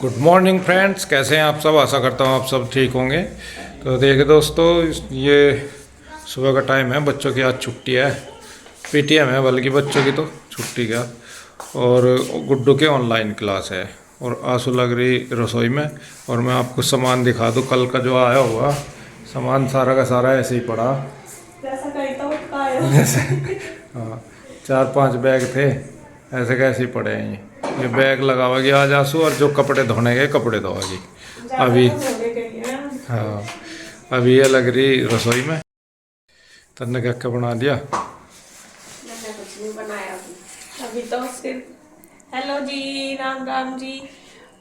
Good morning friends, कैसे हैं आप सब। आशा करता हूँ आप सब ठीक होंगे। तो देखिए दोस्तों, ये सुबह का टाइम है, बच्चों की आज छुट्टी है, पीटीएम है बल्कि बच्चों की तो छुट्टी का। और गुड्डू के ऑनलाइन क्लास है और आंसू लग रही रसोई में। और मैं आपको सामान दिखा दूँ, कल का जो आया हुआ सामान सारा का सारा ऐसे ही पड़ा जैसे हाँ 4-5 बैग थे ऐसे कैसे ही पड़े हैं। ये बैग लगा हुआ कि आज आंसू, और जो कपड़े धोने गए कपड़े धोएगी अभी। हाँ अभी ये लग रही रसोई में। तन्ने क्या क्या बना दिया? मैंने कुछ नहीं बनाया अभी तो सिर्फ हेलो जी, राम राम जी।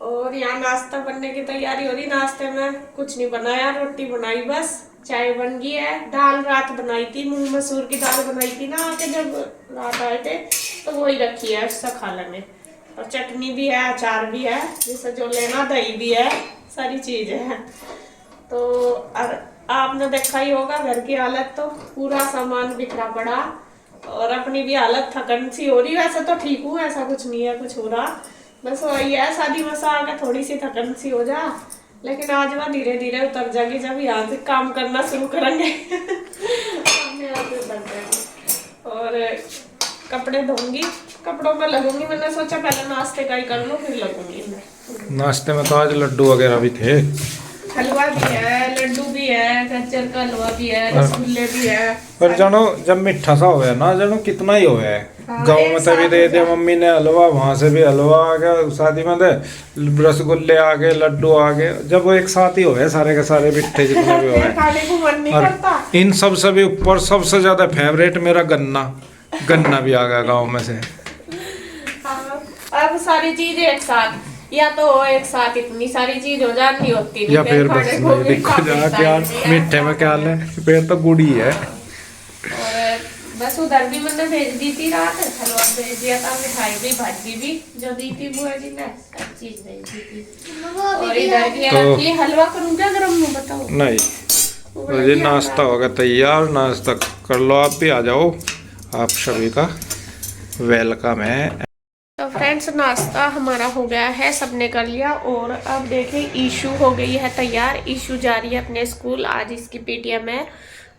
और यहाँ नाश्ता बनने की तैयारी हो रही। नाश्ते में कुछ नहीं बनाया, रोटी बनाई बस, चाय बन गई है। दाल रात बनाई थी, मूंग मसूर की दाल बनाई थी ना आके जब रात आए थे, तो वही रखी है, उससे खा लेंगे। और चटनी भी है, अचार भी है, जिसे जो लेना, दही भी है, सारी चीजें हैं। तो आपने देखा ही होगा घर की हालत, तो पूरा सामान बिखरा पड़ा। और अपनी भी हालत थकन सी हो रही। वैसे तो ठीक हूँ, ऐसा कुछ नहीं है कुछ हो रहा, बस वही है शादी में आके थोड़ी सी थकन सी हो जा। लेकिन आज वह धीरे धीरे उतर जाएगी जब यहाँ से काम करना शुरू करेंगे। अपने आप ही उतर जाएगी। और कपड़े धोंगी, कपड़ों में लगूंगी। मैंने सोचा पहले नाश्ते का ही कर लूँ फिर लगूंगी मैं। नाश्ते में तो आज लड्डू वगैरह भी थे। हलवा भी है, लड्डू भी है, गज्जर का हलवा भी है, रसगुल्ले भी है। पर जानो जब मीठा सा हो ना, जानो कितना ही हो है। हाँ, गाँव एक में तभी साथ दे हो दिया जाए। मम्मी ने हलवा, वहां से भी हलवा आ गया, शादी में दे रसगुल्ले आ गए, लड्डू आ गए। जब वो एक साथ ही हो गए सारे के सारे मिठे जितने भी हो फिर गए। खाने को मन नहीं और करता। इन सब से भी ऊपर सबसे ज्यादा फेवरेट मेरा गन्ना। गन्ना भी आ गया गाँव में से। हाँ, अब सारी चीज एक साथ, या तो एक साथ इतनी सारी चीज हो जानी होती नहीं, या फिर बस खाने को भी देखो जा काफी क्या टाइम भी मीठे में क्या ले, फिर तो गुड़ी है। और बस उधर भी मैंने भेज दी थी रात, हलवा भेज दिया था, मिठाई भी, भाजी भी जो दी थी बुआ जी ने, सब चीज भेज दी थी। और इधर भी तो ये हलवा करूँ क्या गरम में, बताओ। नहीं तो ये नाश्ता होगा तैयार, नाश्ता कर लो। आप भी आ जाओ, आप सभी का वेलकम है। तो फ्रेंड्स, नाश्ता हमारा हो गया है, सबने कर लिया। और अब देखें, ईशू हो गई है तैयार। ईशू जा रही है अपने स्कूल, आज इसकी पीटीएम है।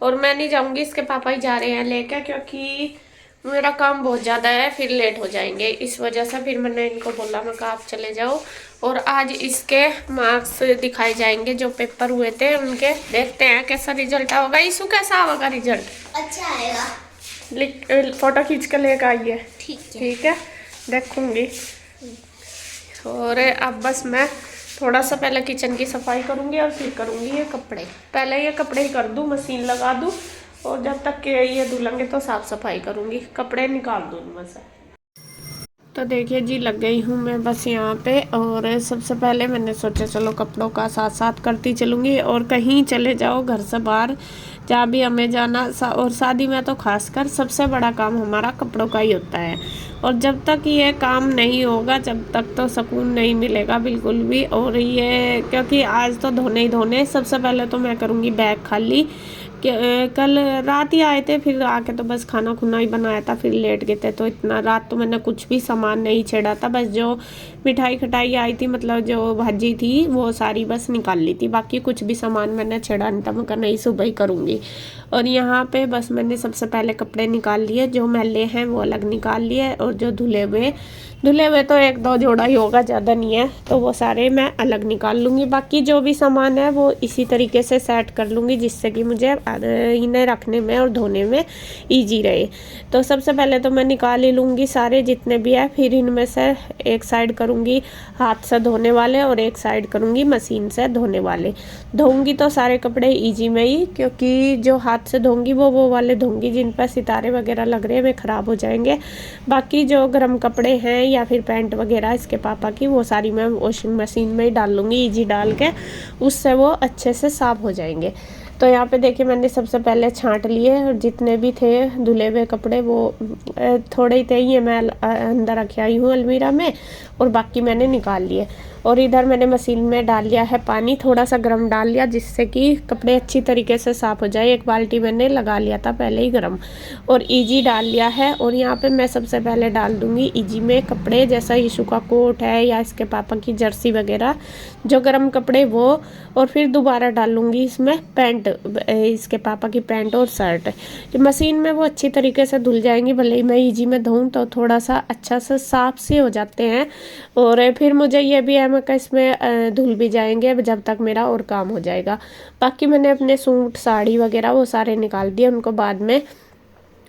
और मैं नहीं जाऊंगी, इसके पापा ही जा रहे हैं लेकर, क्योंकि मेरा काम बहुत ज़्यादा है, फिर लेट हो जाएंगे। इस वजह से फिर मैंने इनको बोला, मैं कहा आप चले जाओ। और आज इसके मार्क्स दिखाए जाएंगे जो पेपर हुए थे उनके। देखते हैं कैसा रिजल्ट होगा। ईशू कैसा होगा रिजल्ट? अच्छा आएगा। फोटो खींच कर लेकर आइए। ठीक है। देखूंगी। और अब बस मैं थोड़ा सा पहले किचन की सफाई करूंगी और फिर करूंगी ये कपड़े। पहले ये कपड़े ही कर दूं, मशीन लगा दूं, और जब तक के ये धुलेंगे तो साफ सफाई करूंगी, कपड़े निकाल दूं इनमें से। तो देखिए जी, लग गई हूँ मैं बस यहाँ पे। और सबसे पहले मैंने सोचा चलो कपड़ों का साथ साथ करती चलूँगी। और कहीं चले जाओ घर से बाहर, जहाँ भी हमें जाना, और शादी में तो खासकर सबसे बड़ा काम हमारा कपड़ों का ही होता है। और जब तक ये काम नहीं होगा, जब तक तो सुकून नहीं मिलेगा बिल्कुल भी। और ये क्योंकि आज तो धोने ही धोने। सबसे पहले तो मैं करूँगी बैग खाली। कल रात ही आए थे, फिर आके तो बस खाना खुना ही बनाया था, फिर लेट गए थे। तो इतना रात तो मैंने कुछ भी सामान नहीं छेड़ा था, बस जो मिठाई खटाई आई थी, मतलब जो भाजी थी, वो सारी बस निकाल ली थी। बाकी कुछ भी सामान मैंने छेड़ा नहीं था। मैं कहा नहीं, सुबह ही करूँगी। और यहाँ पे बस मैंने सबसे पहले कपड़े निकाल लिए, जो मैले हैं वो अलग निकाल लिए, और जो धुले हुए तो 1-2 जोड़ा ही होगा, ज़्यादा नहीं है, तो वो सारे मैं अलग निकाल लूँगी। बाकी जो भी सामान है वो इसी तरीके से सेट कर लूँगी, जिससे कि मुझे इन्हें रखने में और धोने में ईजी रहे। तो सबसे पहले तो मैं निकाल ही लूँगी सारे जितने भी है। फिर इनमें से एक साइड करूँगी हाथ से धोने वाले, और एक साइड करूँगी मशीन से धोने वाले। धोऊँगी तो सारे कपड़े ईजी में ही, क्योंकि जो हाथ से धोऊँगी वो वाले धोऊँगी जिन पर सितारे वगैरह लग रहे हैं, वे ख़राब हो जाएंगे। बाकी जो गर्म कपड़े हैं या फिर पैंट वगैरह इसके पापा की, वो सारी मैं वॉशिंग मशीन में ही डाल लूँगी, ईजी डाल के, उससे वो अच्छे से साफ़ हो जाएंगे। तो यहाँ पे देखिए मैंने सबसे पहले छांट लिए और जितने भी थे धुले हुए कपड़े वो थोड़े ही थे, ये मैं अंदर रख आई हूँ अलमीरा में, और बाकी मैंने निकाल लिए। और इधर मैंने मशीन में डाल लिया है पानी, थोड़ा सा गर्म डाल लिया जिससे कि कपड़े अच्छी तरीके से साफ़ हो जाए। एक बाल्टी मैंने लगा लिया था पहले ही गर्म, और ईजी डाल लिया है। और यहाँ पे मैं सबसे पहले डाल दूँगी ईजी में कपड़े, जैसा यीशु का कोट है या इसके पापा की जर्सी वगैरह जो गर्म कपड़े वो, और फिर दोबारा डाल लूँगी इसमें पैंट, इसके पापा की पैंट और शर्ट। मशीन में वो अच्छी तरीके से धुल जाएंगी, भले ही मैं ईजी में धोऊँ तो थोड़ा सा अच्छा से साफ से हो जाते हैं। और फिर मुझे ये भी है मैं इसमें धुल भी जाएंगे जब तक मेरा और काम हो जाएगा। बाकी मैंने अपने सूट साड़ी वगैरह वो सारे निकाल दिए, उनको बाद में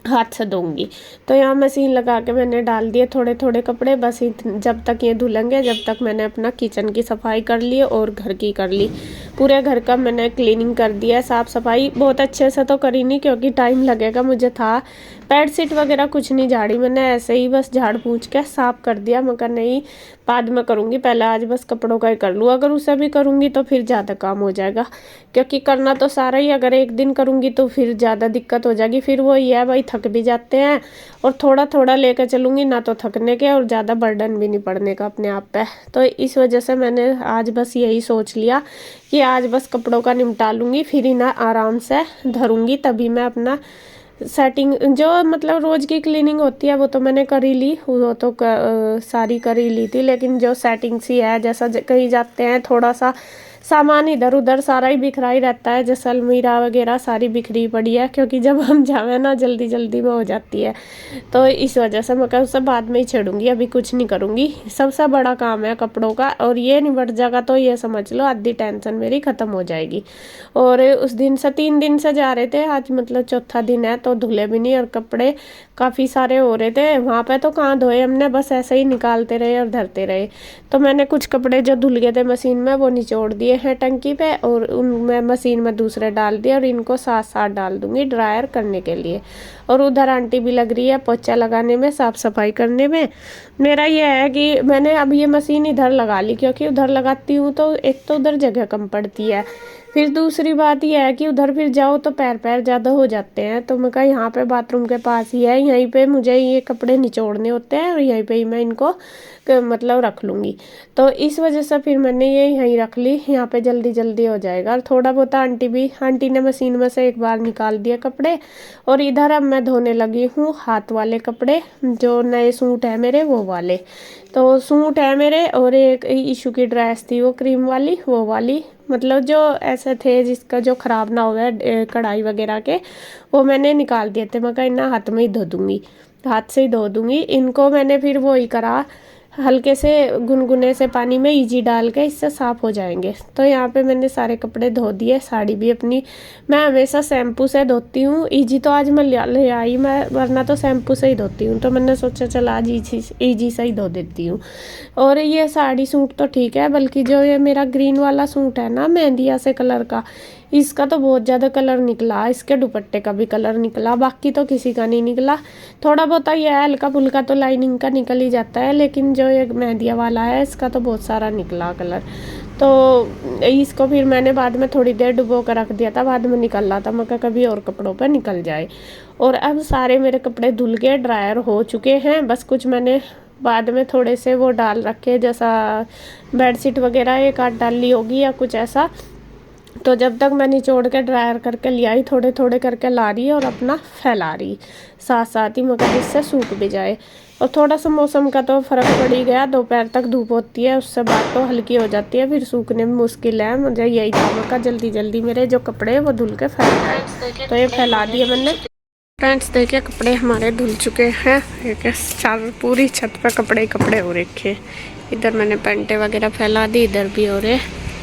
हाथ से धोऊंगी। तो यहाँ मशीन लगा के मैंने डाल दिए थोड़े थोड़े कपड़े, बस जब तक ये धुलेंगे जब तक मैंने अपना किचन की सफाई कर ली और घर की कर ली। पूरे घर का मैंने क्लीनिंग कर दिया, साफ़ सफाई बहुत अच्छे से तो करी नहीं क्योंकि टाइम लगेगा, मुझे था। बेड शीट वगैरह कुछ नहीं झाड़ी मैंने, ऐसे ही बस झाड़ पूछ के साफ़ कर दिया। मैं कहा नहीं बाद में करूँगी, पहले आज बस कपड़ों का ही कर लूँ। अगर उसे भी करूँगी तो फिर ज़्यादा काम हो जाएगा, क्योंकि करना तो सारा ही, अगर एक दिन करूँगी तो फिर ज़्यादा दिक्कत हो जाएगी। फिर वो ये है भाई थक भी जाते हैं, और थोड़ा थोड़ा लेकर चलूँगी ना तो थकने के और ज़्यादा बर्डन भी नहीं पड़ने का अपने आप पे। तो इस वजह से मैंने आज बस यही सोच लिया कि आज बस कपड़ों का निपटा लूँगी, फिर ही ना आराम से धरूँगी, तभी मैं अपना सेटिंग जो मतलब रोज़ की क्लीनिंग होती है वो तो मैंने कर ही ली, वो तो सारी कर ही ली थी। लेकिन जो सेटिंग सी है, जैसा कहीं जाते हैं थोड़ा सा सामान इधर उधर सारा ही बिखरा ही रहता है, जैसे अलमीरा वगैरह सारी बिखरी पड़ी है, क्योंकि जब हम जावे ना जल्दी जल्दी में हो जाती है। तो इस वजह से मैं उससे बाद में ही छेड़ूंगी, अभी कुछ नहीं करूँगी। सबसे बड़ा काम है कपड़ों का, और ये निबट जाएगा तो ये समझ लो आधी टेंशन मेरी ख़त्म हो जाएगी। और उस दिन से 3 दिन से जा रहे थे, आज मतलब चौथा दिन है तो धुले भी नहीं, और कपड़े काफ़ी सारे हो रहे थे। वहाँ पे तो कहाँ धोए हमने, बस ऐसे ही निकालते रहे और धरते रहे। तो मैंने कुछ कपड़े जो धुल गए थे मशीन में वो निचोड़ दिए हैं टंकी पे, और उनमें मशीन में दूसरे डाल दिए, और इनको साथ साथ डाल दूंगी ड्रायर करने के लिए। और उधर आंटी भी लग रही है पोछा लगाने में, साफ़ सफाई करने में। मेरा ये है कि मैंने अब ये मशीन इधर लगा ली, क्योंकि उधर लगाती हूँ तो एक तो उधर जगह कम पड़ती है, फिर दूसरी बात यह है कि उधर फिर जाओ तो पैर ज़्यादा हो जाते हैं। तो मैं कहा यहाँ पे बाथरूम के पास ही है, यहीं पे मुझे ये कपड़े निचोड़ने होते हैं और यहीं पे ही मैं इनको मतलब रख लूँगी। तो इस वजह से फिर मैंने ये यहीं रख ली, यहाँ पे जल्दी जल्दी हो जाएगा। और थोड़ा बहुत आंटी ने मशीन में से एक बार निकाल दिए कपड़े, और इधर अब मैं धोने लगी हूँ हाथ वाले कपड़े, जो नए सूट है मेरे वो वाले। तो सूट है मेरे, और एक इशू की ड्रेस थी वो क्रीम वाली, वो वाली मतलब जो ऐसे थे जिसका जो ख़राब ना हुआ है कढ़ाई वगैरह के, वो मैंने निकाल दिए थे। मैं कहा इन्हें हाथ में ही धो दूँगी, हाथ से ही धो दूँगी इनको। मैंने फिर वो ही करा, हल्के से गुनगुने से पानी में ईजी डाल के इससे साफ़ हो जाएंगे। तो यहाँ पे मैंने सारे कपड़े धो दिए, साड़ी भी अपनी मैं हमेशा शैम्पू से धोती हूँ। ईजी तो आज मैं ले आई, मैं वरना तो शैम्पू से ही धोती हूँ, तो मैंने सोचा चल आज ईजी से ही धो देती हूँ। और ये साड़ी सूट तो ठीक है, बल्कि जो ये मेरा ग्रीन वाला सूट है ना मेहंदिया से कलर का, इसका तो बहुत ज़्यादा कलर निकला, इसके दुपट्टे का भी कलर निकला, बाकी तो किसी का नहीं निकला। थोड़ा बहुत ये है हल्का फुल्का तो लाइनिंग का निकल ही जाता है, लेकिन जो ये मेहंदिया वाला है इसका तो बहुत सारा निकला कलर। तो इसको फिर मैंने बाद में थोड़ी देर डुबो कर रख दिया था, बाद में निकल रहा था, मैं कहा कभी और कपड़ों पर निकल जाए। और अब सारे मेरे कपड़े धुल के ड्रायर हो चुके हैं, बस कुछ मैंने बाद में थोड़े से वो डाल रखे, जैसा बेडशीट वगैरह एक आध डाल ली होगी या कुछ ऐसा। तो जब तक मैं निचोड़ के ड्रायर करके ले आई, थोड़े थोड़े करके ला रही और अपना फैला रही साथ साथ ही, मगर इससे सूख भी जाए। और थोड़ा सा मौसम का तो फ़र्क पड़ ही गया, दोपहर तक धूप होती है, उससे बात तो हल्की हो जाती है, फिर सूखने में मुश्किल है। मुझे यही था मौका जल्दी जल्दी मेरे जो कपड़े वो धुल के फैल जाए, तो ये फैला दिए मैंने। फ्रेंड्स देखिए कपड़े हमारे धुल चुके हैं, एक चार पूरी छत पर कपड़े कपड़े हो रखे। इधर मैंने पैंटें वगैरह फैला दी, इधर भी हो रहे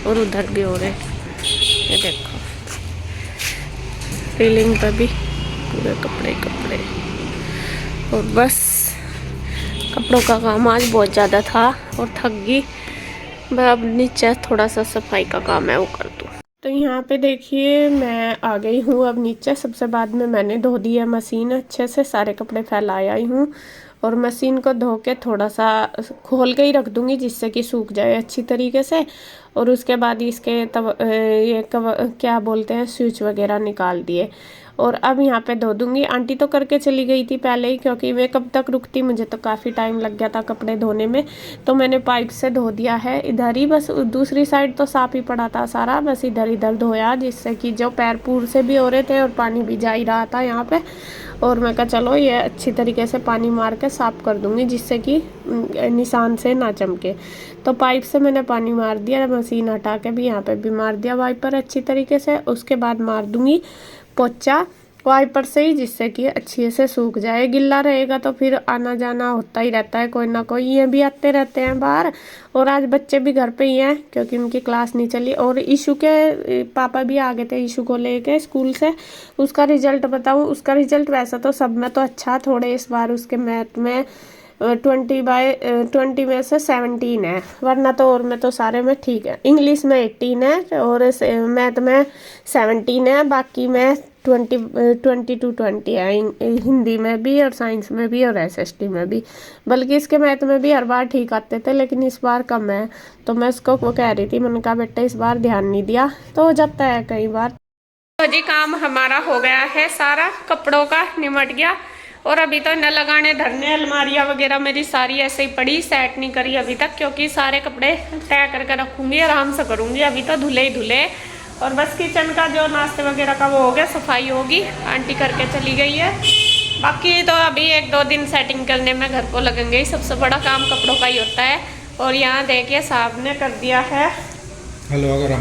और उधर भी हो रहे, ये देखो सीलिंग पे भी पूरे कपड़े कपड़े। और बस कपड़ों का काम आज बहुत ज़्यादा था और थक गई मैं, अब नीचे थोड़ा सा सफाई का काम है वो कर दूँ। तो यहाँ पे देखिए मैं आ गई हूँ अब नीचे। सबसे बाद में मैंने धो दिया मशीन अच्छे से, सारे कपड़े फैलाए आई हूँ। और मशीन को धो के थोड़ा सा खोल के ही रख दूंगी जिससे कि सूख जाए अच्छी तरीके से। और उसके बाद इसके तब क्या बोलते हैं स्विच वगैरह निकाल दिए। और अब यहाँ पे धो दूंगी। आंटी तो करके चली गई थी पहले ही, क्योंकि मैं कब तक रुकती, मुझे तो काफ़ी टाइम लग गया था कपड़े धोने में। तो मैंने पाइप से धो दिया है इधर ही, बस दूसरी साइड तो साफ ही पड़ा था सारा, बस इधर इधर धोया जिससे कि जो पैर पूर से भी हो रहे थे और पानी भी जा ही रहा था यहाँ पे। और मैं कहा चलो ये अच्छी तरीके से पानी मार के साफ़ कर दूंगी जिससे कि निशान से ना चमके। तो पाइप से मैंने पानी मार दिया, मशीन हटा के भी यहाँ पे भी मार दिया वाइपर अच्छी तरीके से। उसके बाद मार दूंगी पोछा वाइपर से ही जिससे कि अच्छे से सूख जाए। गिल्ला रहेगा तो फिर आना जाना होता ही रहता है, कोई ना कोई ये भी आते रहते हैं बाहर। और आज बच्चे भी घर पे ही हैं क्योंकि उनकी क्लास नहीं चली। और ईशु के पापा भी आ गए थे ईशु को लेके स्कूल से। उसका रिजल्ट बताऊं, उसका रिजल्ट वैसा तो सब में तो अच्छा, थोड़े इस बार उसके मैथ में 20 में से 17 है, वरना तो और में तो सारे में ठीक है। इंग्लिश में 18 है और मैथ में 17 है, बाकी में 20 to 20 है। हिंदी में भी और साइंस में भी और SST में भी। बल्कि इसके मैथ में भी हर बार ठीक आते थे लेकिन इस बार कम है। तो मैं उसको वो कह रही थी, मैंने कहा बेटा इस बार ध्यान नहीं दिया, तो हो जाता है कई बार। तो जी काम हमारा हो गया है, सारा कपड़ों का निमट गया। और अभी तो न लगाने धरने, अलमारियाँ वगैरह मेरी सारी ऐसे ही पड़ी, सेट नहीं करी अभी तक, क्योंकि सारे कपड़े तय करके रखूँगी, आराम से करूँगी। अभी तो धुले ही धुले। और बस किचन का जो नाश्ते वगैरह का वो हो गया, सफाई होगी, आंटी करके चली गई है। बाकी तो अभी 1-2 दिन सेटिंग करने में घर को लगेंगे ही। सबसे बड़ा काम कपड़ों का ही होता है। और यहाँ देखिए साहब ने कर दिया है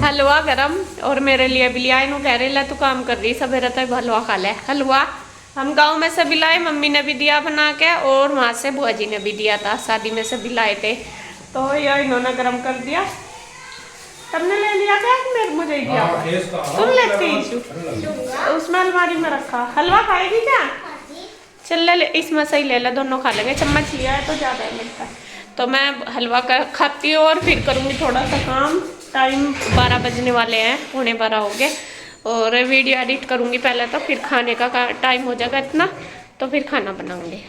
हलवा गरम, और मेरे लिए भी लिया। इन्हों कह रही ला तू काम कर रही सवेरे तो हलवा खा ले। हलवा हम गांव में से भी लाए, मम्मी ने भी दिया बना के, और वहाँ से बुआ जी ने भी दिया था, शादी में से भी लाए थे। तो यह इन्होंने गरम कर दिया। तुमने ले लिया क्या? मेरे मुझे ही दिया। तुम लेती ईशु, उसमें अलमारी में रखा। हलवा खाएगी क्या? चल ले, इसमें से ही ले ले, दोनों खा लेंगे। चम्मच लिया है तो ज़्यादा है मिलता है। तो मैं हलवा खाती हूँ और फिर करूँगी थोड़ा सा काम। टाइम 12 बजने वाले हैं, 12:15 हो गए। और वीडियो एडिट करूँगी पहले, तो फिर खाने का टाइम हो जाएगा इतना, तो फिर खाना बनाऊँगी।